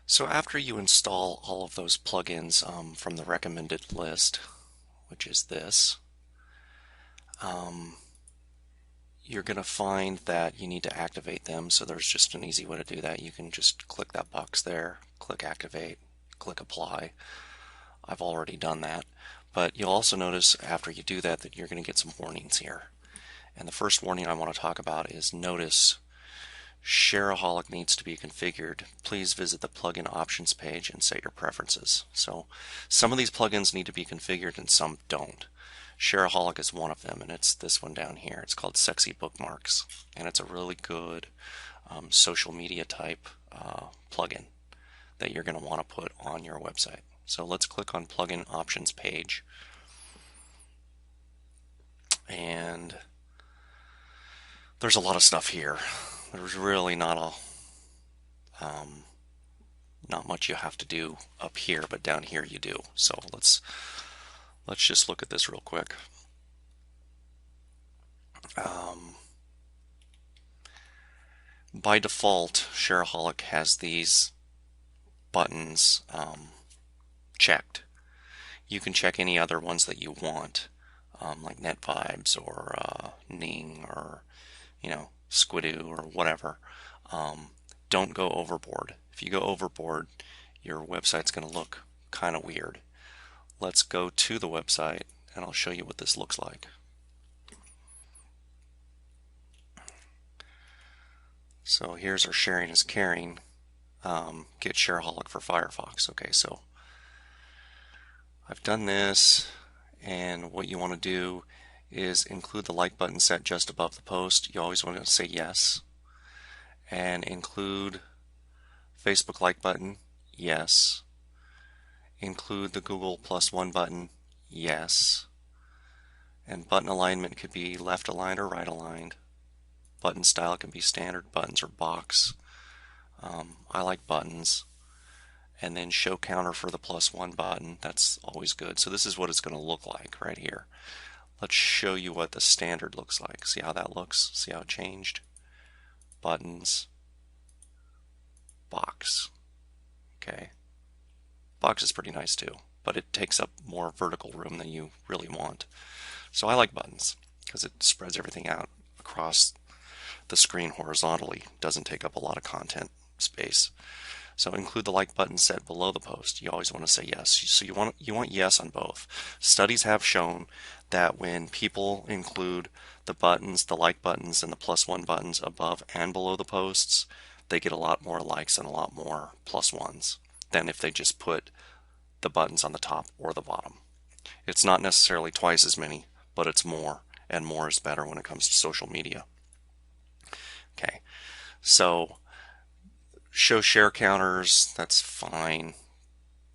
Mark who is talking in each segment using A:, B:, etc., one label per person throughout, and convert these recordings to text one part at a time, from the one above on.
A: So after you install all of those plugins from the recommended list, which is this, um, you're going to find that you need to activate them. So there's just an easy way to do that. You can just click that box there, click activate, click apply. I've already done that. But you'll also notice after you do that that you're going to get some warnings here. And the first warning I want to talk about is notice Shareaholic needs to be configured. Please visit the plugin options page and set your preferences. So some of these plugins need to be configured and some don't. Shareaholic is one of them, and it's this one down here. It's called Sexy Bookmarks, and it's a really good social media type plugin that you're going to want to put on your website. So let's click on plugin options page, and there's a lot of stuff here. There's really not much you have to do up here, but down here you do. So let's just look at this real quick. By default, Shareaholic has these buttons checked. You can check any other ones that you want, like NetVibes or Ning or Squidoo or whatever. Don't go overboard. If you go overboard, your website's going to look kind of weird. Let's go to the website and I'll show you what this looks like. So here's our sharing is caring. Get Shareaholic for Firefox. Okay, so I've done this, and what you want to do is include the like button set just above the post. You always want to say yes. And include Facebook like button, yes. Include the Google +1 button, yes. And button alignment could be left aligned or right aligned. Button style can be standard buttons or box. I like buttons. And then show counter for the +1 button. That's always good. So this is what it's going to look like right here. Let's show you what the standard looks like. See how that looks? See how it changed? Buttons, box. Okay. Box is pretty nice too, but it takes up more vertical room than you really want. So I like buttons because it spreads everything out across the screen horizontally. Doesn't take up a lot of content space. So include the like button set below the post. You always want to say yes. So you want yes on both. Studies have shown that when people include the buttons, the like buttons, and the +1 buttons above and below the posts, they get a lot more likes and a lot more +1s than if they just put the buttons on the top or the bottom. It's not necessarily twice as many, but it's more, and more is better when it comes to social media. Okay, so show share counters, that's fine.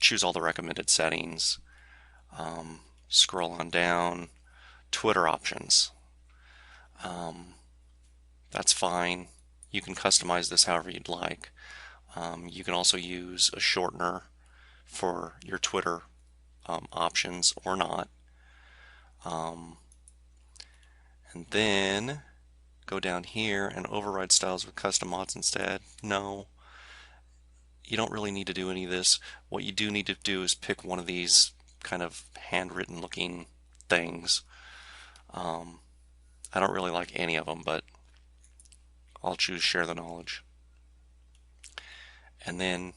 A: Choose all the recommended settings. Scroll on down. Twitter options. That's fine. You can customize this however you'd like. You can also use a shortener for your Twitter options or not. And then go down here and override styles with custom mods instead. No, you don't really need to do any of this. What you do need to do is pick one of these kind of handwritten looking things. I don't really like any of them, but I'll choose share the knowledge. And then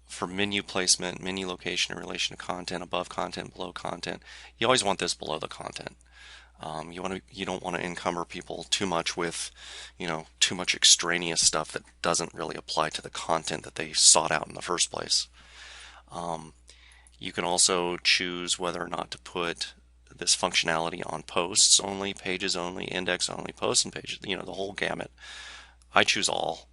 A: for menu placement, menu location in relation to content, above content, below content, you always want this below the content. You don't want to encumber people too much with, too much extraneous stuff that doesn't really apply to the content that they sought out in the first place. You can also choose whether or not to put this functionality on posts only, pages only, index only, posts and pages, the whole gamut. I choose all.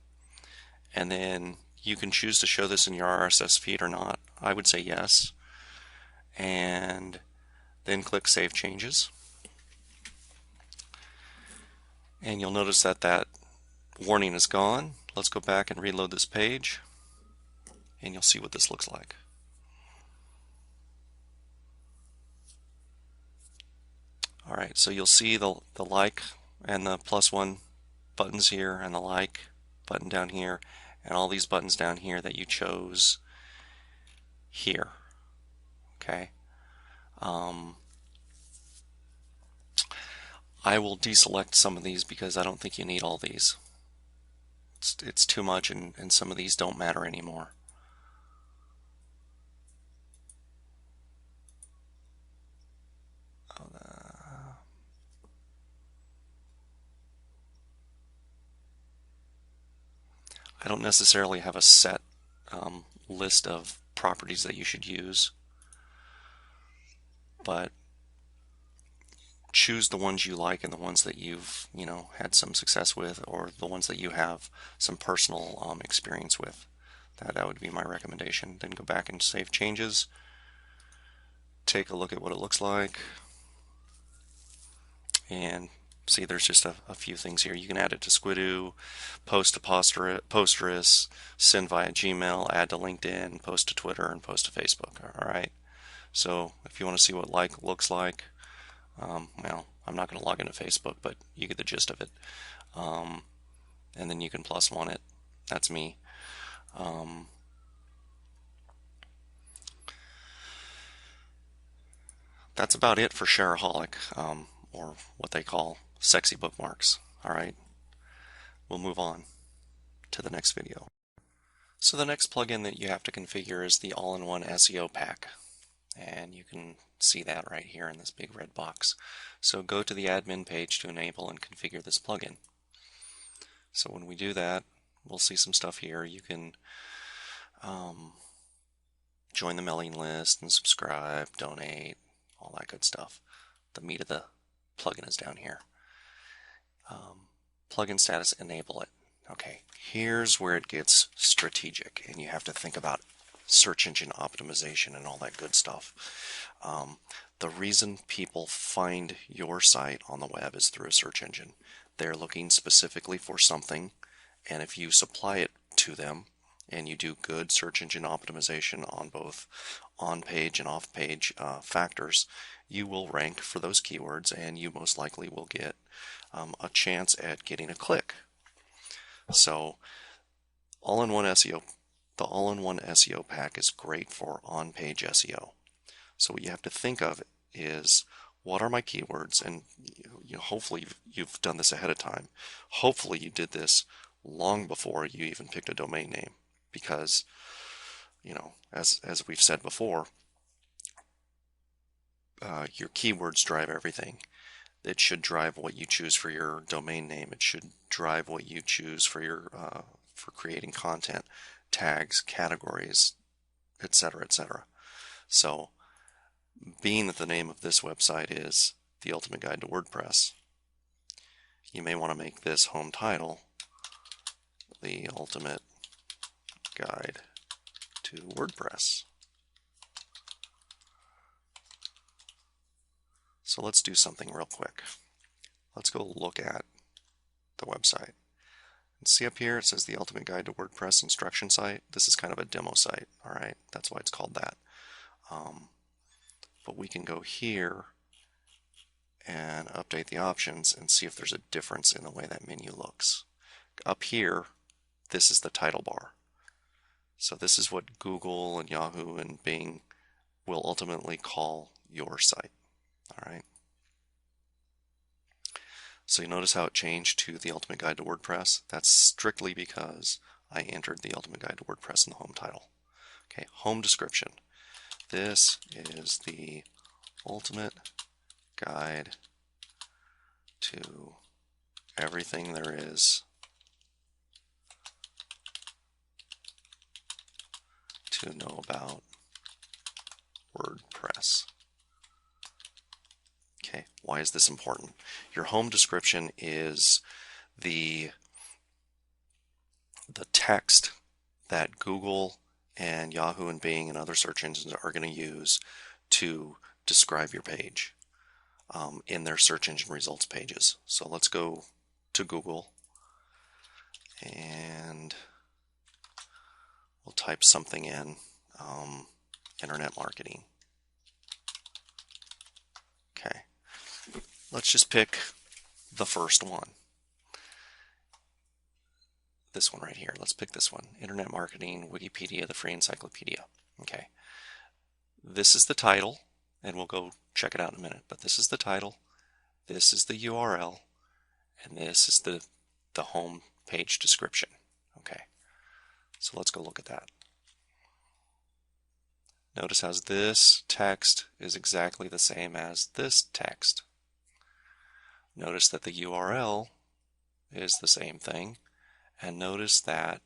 A: And then you can choose to show this in your RSS feed or not. I would say yes. And then click Save Changes. And you'll notice that that warning is gone. Let's go back and reload this page, and you'll see what this looks like. Alright, so you'll see the like and the +1 buttons here and the like button down here, and all these buttons down here that you chose here. Okay. I will deselect some of these because I don't think you need all these. It's too much, and some of these don't matter anymore. I don't necessarily have a set list of properties that you should use, but choose the ones you like and the ones that you've had some success with, or the ones that you have some personal experience with. That would be my recommendation. Then go back and save changes. Take a look at what it looks like, and see there's just a few things here. You can add it to Squidoo, post to Posterous, send via Gmail, add to LinkedIn, post to Twitter, and post to Facebook. All right. So if you want to see what like looks like, well, I'm not going to log into Facebook, but you get the gist of it. And then you can +1 it. That's me. That's about it for Shareaholic, or what they call sexy bookmarks. All right, we'll move on to the next video. So the next plugin that you have to configure is the all-in-one SEO pack, and you can see that right here in this big red box. So go to the admin page to enable and configure this plugin. So when we do that, we'll see some stuff here. You can join the mailing list and subscribe, donate, all that good stuff. The meat of the plugin is down here. Plugin status, enable it. Okay, here's where it gets strategic, and you have to think about search engine optimization and all that good stuff. The reason people find your site on the web is through a search engine. They're looking specifically for something, and if you supply it to them and you do good search engine optimization on both on-page and off-page factors, you will rank for those keywords, and you most likely will get a chance at getting a click. So all-in-one SEO, the all-in-one SEO pack is great for on-page SEO. So what you have to think of is, what are my keywords? And hopefully you've done this ahead of time. Hopefully you did this long before you even picked a domain name, because as we've said before, your keywords drive everything. It should drive what you choose for your domain name. It should drive what you choose for your for creating content, tags, categories, etc., etc. So, being that the name of this website is The Ultimate Guide to WordPress, you may want to make this home title The Ultimate Guide to WordPress. So let's do something real quick. Let's go look at the website. And see up here it says The Ultimate Guide to WordPress instruction site. This is kind of a demo site, all right? That's why it's called that. But we can go here and update the options and see if there's a difference in the way that menu looks. Up here, this is the title bar. So this is what Google and Yahoo and Bing will ultimately call your site. All right. So you notice how it changed to The Ultimate Guide to WordPress? That's strictly because I entered The Ultimate Guide to WordPress in the home title. Okay, home description. This is the ultimate guide to everything there is to know about WordPress. Okay, why is this important? Your home description is the text that Google and Yahoo and Bing and other search engines are going to use to describe your page in their search engine results pages. So let's go to Google and we'll type something in, internet marketing. Okay, let's just pick the first one. this one right here. Let's pick this one. Internet Marketing, Wikipedia, the Free Encyclopedia. Okay. This is the title, and we'll go check it out in a minute. But this is the title, this is the URL, and this is the home page description. Okay. So let's go look at that. Notice how this text is exactly the same as this text. Notice that the URL is the same thing, and notice that,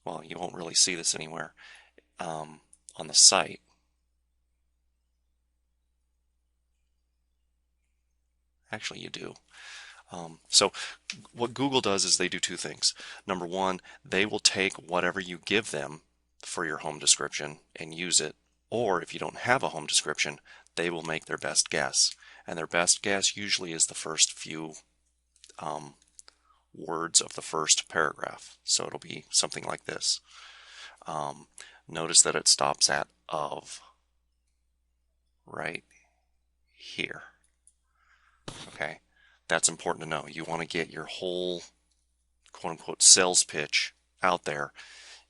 A: well, you won't really see this anywhere on the site. Actually, you do. So what Google does is they do two things. Number one, they will take whatever you give them for your home description and use it. Or if you don't have a home description, they will make their best guess. And their best guess usually is the first few words of the first paragraph. So it'll be something like this. Notice that it stops at of right here. Okay, that's important to know. You want to get your whole quote-unquote sales pitch out there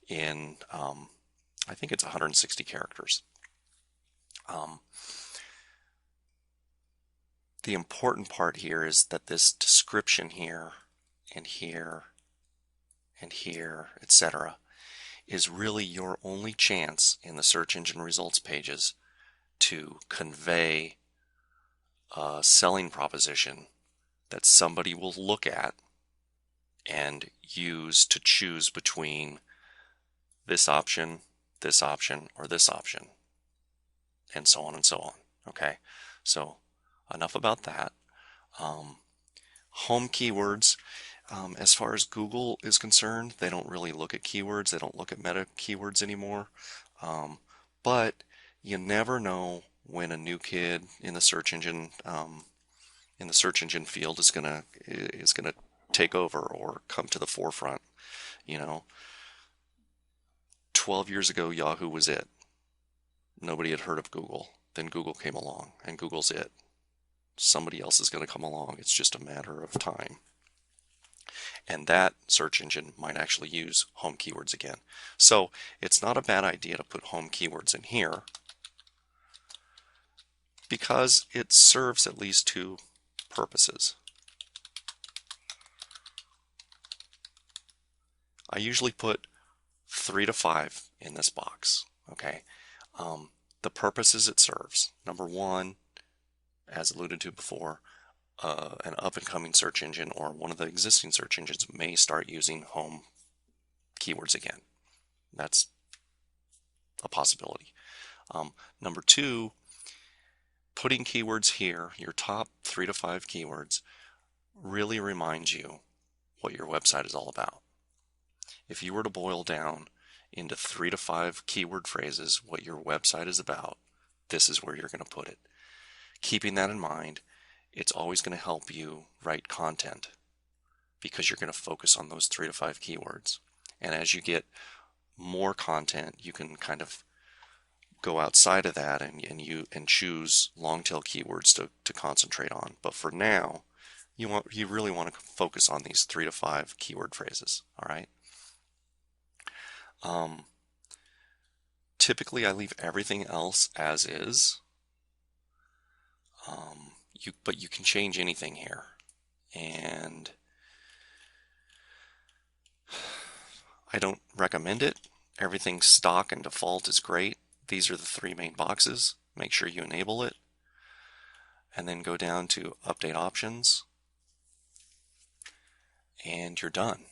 A: in, I think it's 160 characters. The important part here is that this description here and here and here, etc., is really your only chance in the search engine results pages to convey a selling proposition that somebody will look at and use to choose between this option, or this option, and so on and so on. Okay, so enough about that. Home keywords, as far as Google is concerned, they don't really look at keywords. They don't look at meta keywords anymore. But you never know when a new kid in the search engine field is gonna take over or come to the forefront. 12 years ago, Yahoo was it. Nobody had heard of Google. Then Google came along, and Google's it. Somebody else is going to come along. It's just a matter of time. And that search engine might actually use home keywords again. So it's not a bad idea to put home keywords in here, because it serves at least two purposes. I usually put 3 to 5 in this box. Okay, the purposes it serves. Number one, as alluded to before, an up-and-coming search engine or one of the existing search engines may start using home keywords again. That's a possibility. Number two, putting keywords here, your top 3 to 5 keywords, really reminds you what your website is all about. If you were to boil down into 3 to 5 keyword phrases what your website is about, this is where you're going to put it. Keeping that in mind, it's always going to help you write content because you're going to focus on those 3 to 5 keywords. And as you get more content, you can kind of go outside of that and choose long tail keywords to concentrate on. But for now, you really want to focus on these 3 to 5 keyword phrases. All right. Typically, I leave everything else as is. But you can change anything here, and I don't recommend it. Everything stock and default is great. These are the 3 main boxes. Make sure you enable it, and then go down to update options, and you're done.